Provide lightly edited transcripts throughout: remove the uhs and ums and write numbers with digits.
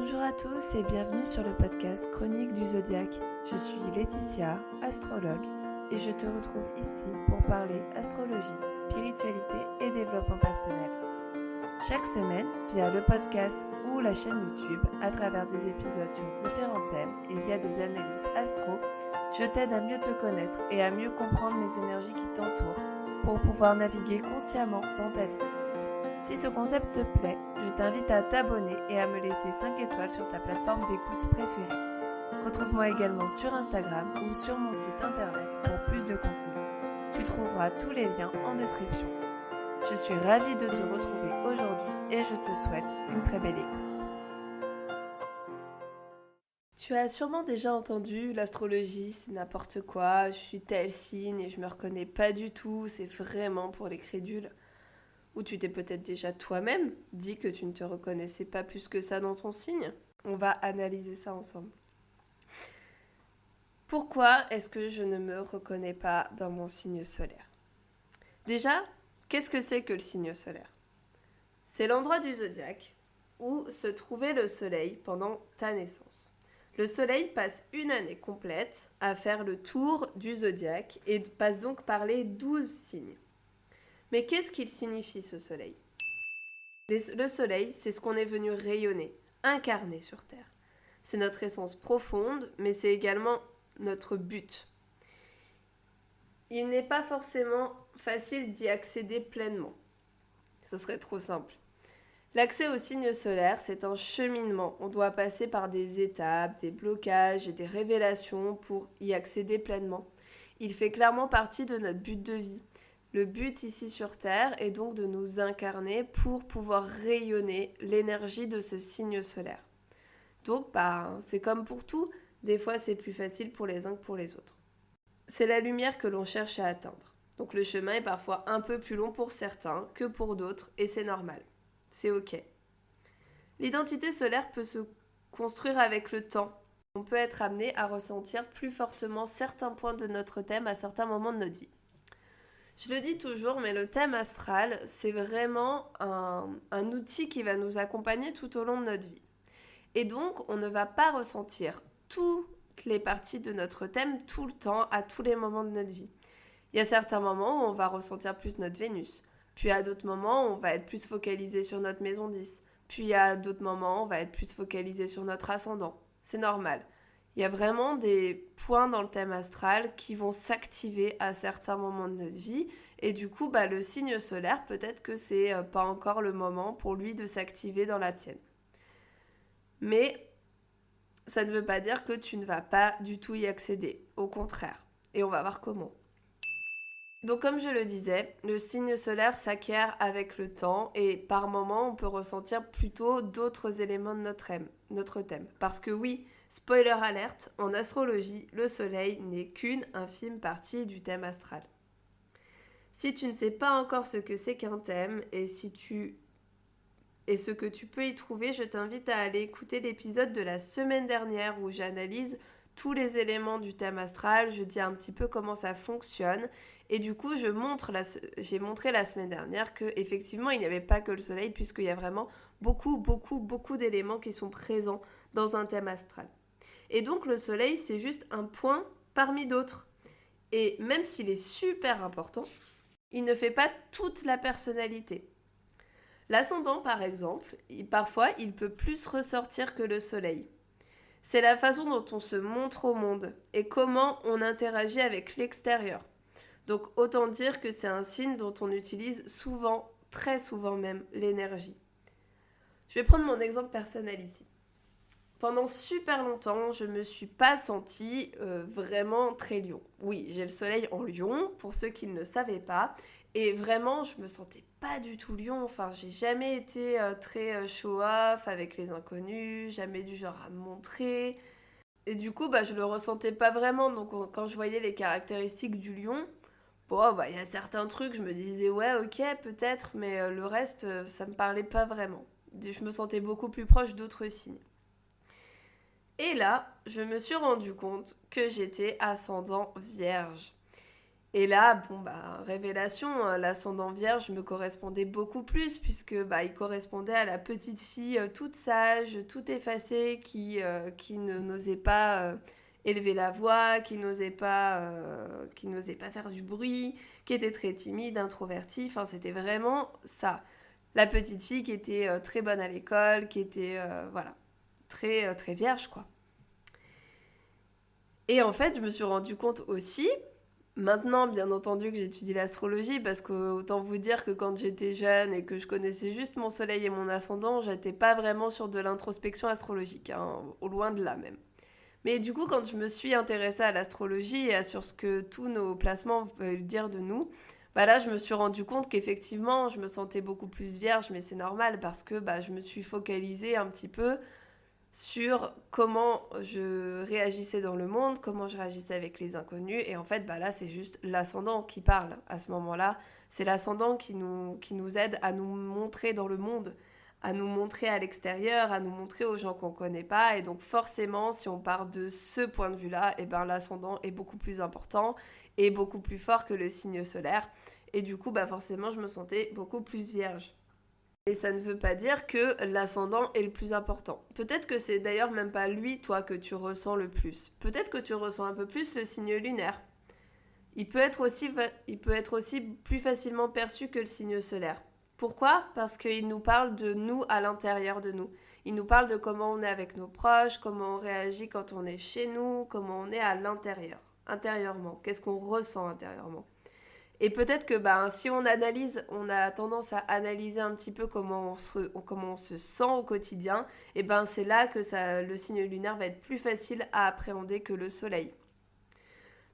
Bonjour à tous et bienvenue sur le podcast Chronique du Zodiaque. Je suis Laetitia, astrologue, et je te retrouve ici pour parler astrologie, spiritualité et développement personnel. Chaque semaine, via le podcast ou la chaîne YouTube, à travers des épisodes sur différents thèmes et via des analyses astro, je t'aide à mieux te connaître et à mieux comprendre les énergies qui t'entourent pour pouvoir naviguer consciemment dans ta vie. Si ce concept te plaît, je t'invite à t'abonner et à me laisser 5 étoiles sur ta plateforme d'écoute préférée. Retrouve-moi également sur Instagram ou sur mon site internet pour plus de contenu. Tu trouveras tous les liens en description. Je suis ravie de te retrouver aujourd'hui et je te souhaite une très belle écoute. Tu as sûrement déjà entendu l'astrologie, c'est n'importe quoi, je suis tel signe et je me reconnais pas du tout, c'est vraiment pour les crédules. Ou tu t'es peut-être déjà toi-même dit que tu ne te reconnaissais pas plus que ça dans ton signe. On va analyser ça ensemble. Pourquoi est-ce que je ne me reconnais pas dans mon signe solaire ? Déjà, qu'est-ce que c'est que le signe solaire ? C'est l'endroit du zodiaque où se trouvait le soleil pendant ta naissance. Le soleil passe une année complète à faire le tour du zodiaque et passe donc par les 12 signes. Mais qu'est-ce qu'il signifie ce soleil ? Le soleil, c'est ce qu'on est venu rayonner, incarner sur Terre. C'est notre essence profonde, mais c'est également notre but. Il n'est pas forcément facile d'y accéder pleinement. Ce serait trop simple. L'accès au signe solaire, c'est un cheminement. On doit passer par des étapes, des blocages et des révélations pour y accéder pleinement. Il fait clairement partie de notre but de vie. Le but ici sur Terre est donc de nous incarner pour pouvoir rayonner l'énergie de ce signe solaire. Donc, c'est comme pour tout, des fois c'est plus facile pour les uns que pour les autres. C'est la lumière que l'on cherche à atteindre. Donc le chemin est parfois un peu plus long pour certains que pour d'autres et c'est normal. C'est ok. L'identité solaire peut se construire avec le temps. On peut être amené à ressentir plus fortement certains points de notre thème à certains moments de notre vie. Je le dis toujours, mais le thème astral, c'est vraiment un outil qui va nous accompagner tout au long de notre vie. Et donc, on ne va pas ressentir toutes les parties de notre thème tout le temps, à tous les moments de notre vie. Il y a certains moments où on va ressentir plus notre Vénus. Puis à d'autres moments, on va être plus focalisé sur notre maison 10. Puis à d'autres moments, on va être plus focalisé sur notre ascendant. C'est normal. Il y a vraiment des points dans le thème astral qui vont s'activer à certains moments de notre vie. Et du coup, le signe solaire, peut-être que c'est pas encore le moment pour lui de s'activer dans la tienne. Mais ça ne veut pas dire que tu ne vas pas du tout y accéder. Au contraire. Et on va voir comment. Donc comme je le disais, le signe solaire s'acquiert avec le temps et par moments on peut ressentir plutôt d'autres éléments de notre thème. Parce que oui, spoiler alerte, en astrologie, le soleil n'est qu'une infime partie du thème astral. Si tu ne sais pas encore ce que c'est qu'un thème et ce que tu peux y trouver, je t'invite à aller écouter l'épisode de la semaine dernière où j'analyse tous les éléments du thème astral, je dis un petit peu comment ça fonctionne et du coup j'ai montré la semaine dernière qu'effectivement il n'y avait pas que le soleil puisqu'il y a vraiment beaucoup d'éléments qui sont présents dans un thème astral. Et donc le soleil c'est juste un point parmi d'autres et même s'il est super important, il ne fait pas toute la personnalité. L'ascendant par exemple, parfois il peut plus ressortir que le soleil. C'est la façon dont on se montre au monde et comment on interagit avec l'extérieur. Donc autant dire que c'est un signe dont on utilise souvent, très souvent même, l'énergie. Je vais prendre mon exemple personnel ici. Pendant super longtemps, je ne me suis pas sentie vraiment très lion. Oui, j'ai le soleil en lion, pour ceux qui ne le savaient pas. Et vraiment, je me sentais pas du tout lion. Enfin, j'ai jamais été très show-off avec les inconnus, jamais du genre à me montrer. Et du coup, je le ressentais pas vraiment. Donc, quand je voyais les caractéristiques du lion, il y a certains trucs, je me disais, ouais, ok, peut-être, mais le reste, ça me parlait pas vraiment. Je me sentais beaucoup plus proche d'autres signes. Et là, je me suis rendu compte que j'étais ascendant vierge. Et là, révélation, l'ascendant vierge me correspondait beaucoup plus puisque il correspondait à la petite fille toute sage, toute effacée, qui n'osait pas élever la voix, qui n'osait pas faire du bruit, qui était très timide, introvertie. Enfin, c'était vraiment ça. La petite fille qui était très bonne à l'école, qui était très vierge quoi. Et en fait, je me suis rendu compte aussi. Maintenant, bien entendu, que j'étudie l'astrologie, parce que autant vous dire que quand j'étais jeune et que je connaissais juste mon soleil et mon ascendant, j'étais pas vraiment sur de l'introspection astrologique, hein, au loin de là même. Mais du coup, quand je me suis intéressée à l'astrologie et sur ce que tous nos placements veulent dire de nous, là, je me suis rendu compte qu'effectivement, je me sentais beaucoup plus vierge, mais c'est normal parce que je me suis focalisée un petit peu sur comment je réagissais dans le monde, comment je réagissais avec les inconnus. Et en fait, là, c'est juste l'ascendant qui parle à ce moment-là. C'est l'ascendant qui nous aide à nous montrer dans le monde, à nous montrer à l'extérieur, à nous montrer aux gens qu'on ne connaît pas. Et donc forcément, si on part de ce point de vue-là, l'ascendant est beaucoup plus important et beaucoup plus fort que le signe solaire. Et du coup, forcément, je me sentais beaucoup plus vierge. Et ça ne veut pas dire que l'ascendant est le plus important. Peut-être que c'est d'ailleurs même pas lui, toi, que tu ressens le plus. Peut-être que tu ressens un peu plus le signe lunaire. Il peut être aussi plus facilement perçu que le signe solaire. Pourquoi ? Parce qu'il nous parle de nous à l'intérieur de nous. Il nous parle de comment on est avec nos proches, comment on réagit quand on est chez nous, comment on est à l'intérieur, intérieurement. Qu'est-ce qu'on ressent intérieurement ? Et peut-être que si on analyse, on a tendance à analyser un petit peu comment on se sent au quotidien, et c'est là que le signe lunaire va être plus facile à appréhender que le soleil.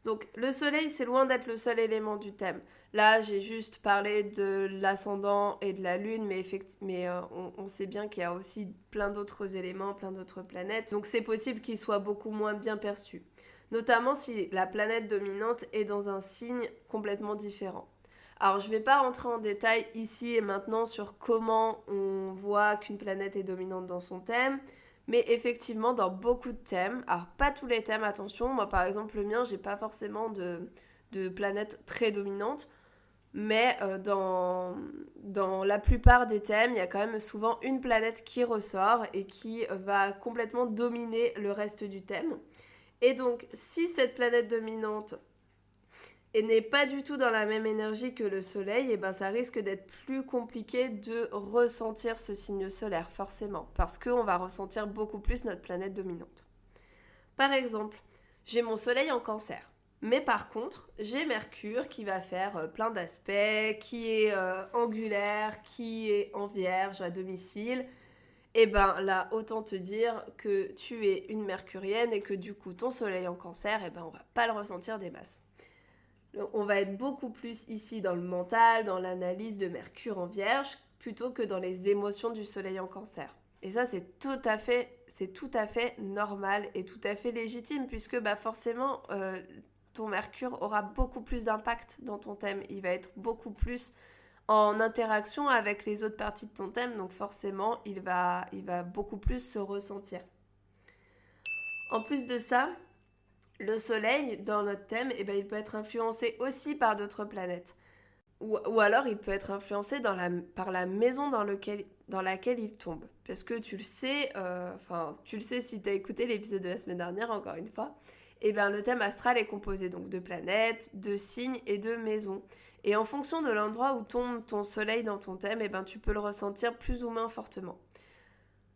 Donc le soleil, c'est loin d'être le seul élément du thème. Là, j'ai juste parlé de l'ascendant et de la lune, mais on sait bien qu'il y a aussi plein d'autres éléments, plein d'autres planètes. Donc c'est possible qu'ils soient beaucoup moins bien perçus. Notamment si la planète dominante est dans un signe complètement différent. Alors je ne vais pas rentrer en détail ici et maintenant sur comment on voit qu'une planète est dominante dans son thème, mais effectivement, dans beaucoup de thèmes, alors pas tous les thèmes, attention, moi par exemple le mien, j'ai pas forcément de planète très dominante, mais dans la plupart des thèmes, il y a quand même souvent une planète qui ressort et qui va complètement dominer le reste du thème. Et donc, si cette planète dominante n'est pas du tout dans la même énergie que le soleil, et ça risque d'être plus compliqué de ressentir ce signe solaire, forcément, parce qu'on va ressentir beaucoup plus notre planète dominante. Par exemple, j'ai mon soleil en cancer, mais par contre, j'ai Mercure qui va faire plein d'aspects, qui est angulaire, qui est en vierge à domicile. Et là, autant te dire que tu es une mercurienne et que du coup, ton soleil en cancer, on va pas le ressentir des masses. On va être beaucoup plus ici dans le mental, dans l'analyse de Mercure en vierge, plutôt que dans les émotions du soleil en cancer. Et ça, c'est tout à fait normal et tout à fait légitime, puisque forcément, ton Mercure aura beaucoup plus d'impact dans ton thème. Il va être beaucoup plus en interaction avec les autres parties de ton thème, donc forcément, il va beaucoup plus se ressentir. En plus de ça, le soleil, dans notre thème, il peut être influencé aussi par d'autres planètes. Ou alors, il peut être influencé par la maison dans laquelle il tombe. Parce que tu le sais, tu le sais si tu as écouté l'épisode de la semaine dernière, encore une fois, le thème astral est composé donc de planètes, de signes et de maisons. Et en fonction de l'endroit où tombe ton soleil dans ton thème, tu peux le ressentir plus ou moins fortement.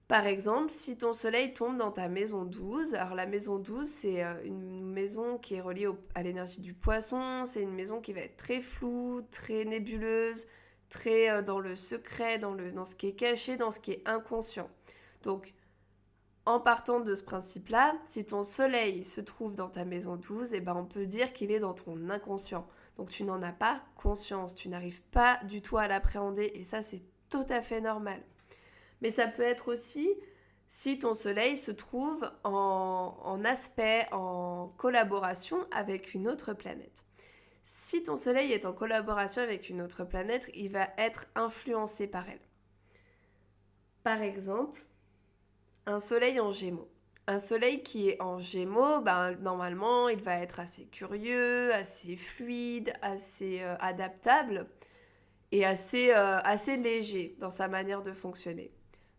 Par exemple, si ton soleil tombe dans ta maison 12, alors la maison 12, c'est une maison qui est reliée à l'énergie du poisson, c'est une maison qui va être très floue, très nébuleuse, très dans le secret, dans ce qui est caché, dans ce qui est inconscient. Donc, en partant de ce principe-là, si ton soleil se trouve dans ta maison 12, on peut dire qu'il est dans ton inconscient. Donc tu n'en as pas conscience, tu n'arrives pas du tout à l'appréhender et ça c'est tout à fait normal. Mais ça peut être aussi si ton soleil se trouve en aspect, en collaboration avec une autre planète. Si ton soleil est en collaboration avec une autre planète, il va être influencé par elle. Par exemple, un soleil en Gémeaux. Un soleil qui est en Gémeaux, normalement, il va être assez curieux, assez fluide, assez adaptable et assez léger dans sa manière de fonctionner.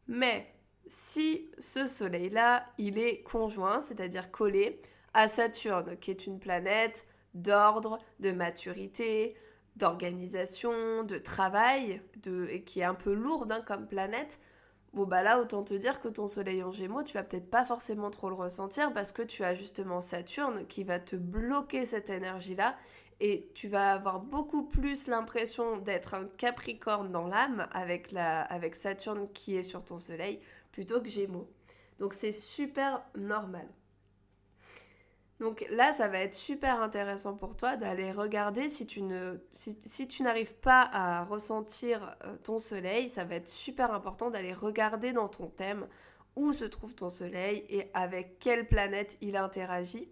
Mais si ce soleil-là, il est conjoint, c'est-à-dire collé à Saturne, qui est une planète d'ordre, de maturité, d'organisation, de travail, et qui est un peu lourde comme planète, bon là autant te dire que ton soleil en Gémeaux, tu vas peut-être pas forcément trop le ressentir parce que tu as justement Saturne qui va te bloquer cette énergie-là et tu vas avoir beaucoup plus l'impression d'être un Capricorne dans l'âme avec Saturne qui est sur ton soleil plutôt que Gémeaux. Donc c'est super normal. Donc là, ça va être super intéressant pour toi d'aller regarder si tu n'arrives pas à ressentir ton soleil, ça va être super important d'aller regarder dans ton thème où se trouve ton soleil et avec quelle planète il interagit.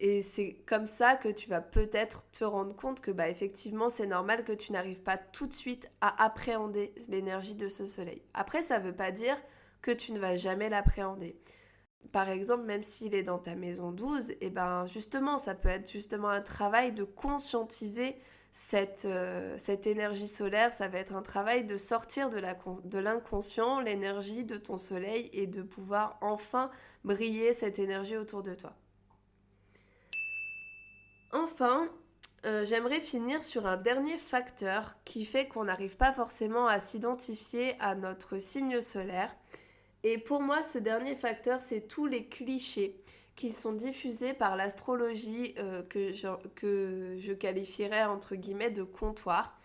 Et c'est comme ça que tu vas peut-être te rendre compte que effectivement, c'est normal que tu n'arrives pas tout de suite à appréhender l'énergie de ce soleil. Après, ça ne veut pas dire que tu ne vas jamais l'appréhender. Par exemple, même s'il est dans ta maison 12, et justement, ça peut être justement un travail de conscientiser cette énergie solaire. Ça va être un travail de sortir de l'inconscient l'énergie de ton soleil et de pouvoir enfin briller cette énergie autour de toi. Enfin, j'aimerais finir sur un dernier facteur qui fait qu'on n'arrive pas forcément à s'identifier à notre signe solaire. Et pour moi, ce dernier facteur, c'est tous les clichés qui sont diffusés par l'astrologie que je qualifierais entre guillemets de comptoir.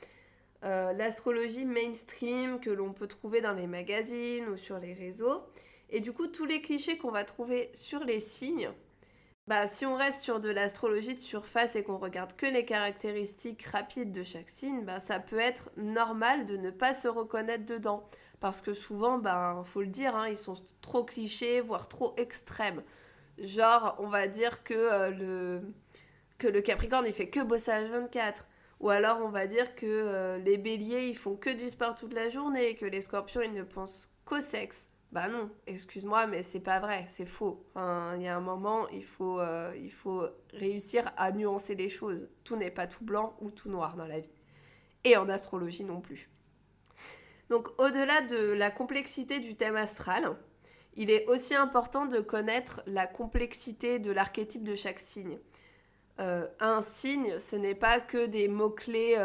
L'astrologie mainstream que l'on peut trouver dans les magazines ou sur les réseaux. Et du coup, tous les clichés qu'on va trouver sur les signes, si on reste sur de l'astrologie de surface et qu'on regarde que les caractéristiques rapides de chaque signe, ça peut être normal de ne pas se reconnaître dedans. Parce que souvent, faut le dire, ils sont trop clichés, voire trop extrêmes. Genre, on va dire que le Capricorne, il fait que bosser à 24. Ou alors, on va dire que les Béliers, ils font que du sport toute la journée, que les Scorpions, ils ne pensent qu'au sexe. Non, excuse-moi, mais c'est pas vrai, c'est faux. Enfin, il y a un moment, il faut réussir à nuancer les choses. Tout n'est pas tout blanc ou tout noir dans la vie. Et en astrologie non plus. Donc, au-delà de la complexité du thème astral, il est aussi important de connaître la complexité de l'archétype de chaque signe. Un signe, ce n'est pas que des mots-clés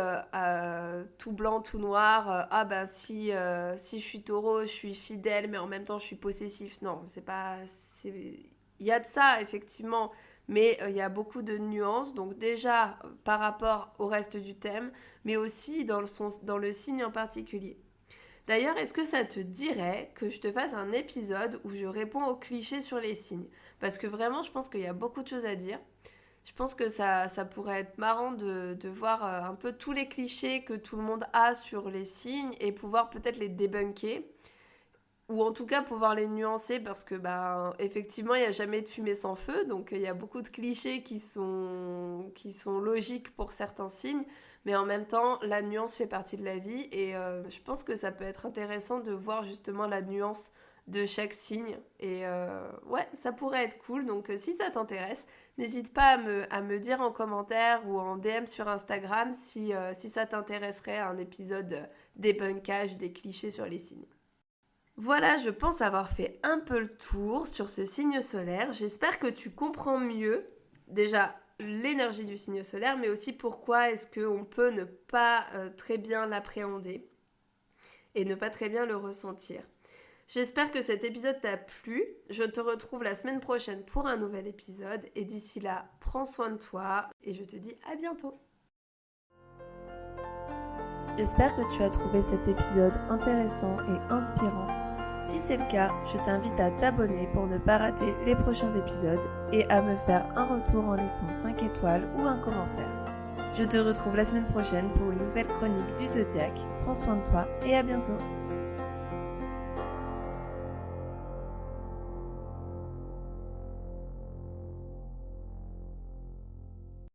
tout blanc, tout noir. Si je suis taureau, je suis fidèle, mais en même temps, je suis possessif. Non, c'est pas... Il y a de ça, effectivement, mais il y a beaucoup de nuances. Donc déjà, par rapport au reste du thème, mais aussi dans le signe en particulier. D'ailleurs, est-ce que ça te dirait que je te fasse un épisode où je réponds aux clichés sur les signes ? Parce que vraiment, je pense qu'il y a beaucoup de choses à dire. Je pense que ça pourrait être marrant de voir un peu tous les clichés que tout le monde a sur les signes et pouvoir peut-être les débunker. Ou en tout cas pouvoir les nuancer parce que effectivement, il n'y a jamais de fumée sans feu. Donc il y a beaucoup de clichés qui sont logiques pour certains signes. Mais en même temps, la nuance fait partie de la vie et je pense que ça peut être intéressant de voir justement la nuance de chaque signe. Et ça pourrait être cool. Donc si ça t'intéresse, n'hésite pas à me dire en commentaire ou en DM sur Instagram si ça t'intéresserait un épisode débunkage des clichés sur les signes. Voilà, je pense avoir fait un peu le tour sur ce signe solaire. J'espère que tu comprends mieux déjà l'énergie du signe solaire, mais aussi pourquoi est-ce qu'on peut ne pas très bien l'appréhender et ne pas très bien le ressentir. J'espère que cet épisode t'a plu. Je te retrouve la semaine prochaine pour un nouvel épisode. Et d'ici là, prends soin de toi et je te dis à bientôt. J'espère que tu as trouvé cet épisode intéressant et inspirant. Si c'est le cas, je t'invite à t'abonner pour ne pas rater les prochains épisodes et à me faire un retour en laissant 5 étoiles ou un commentaire. Je te retrouve la semaine prochaine pour une nouvelle chronique du Zodiaque. Prends soin de toi et à bientôt.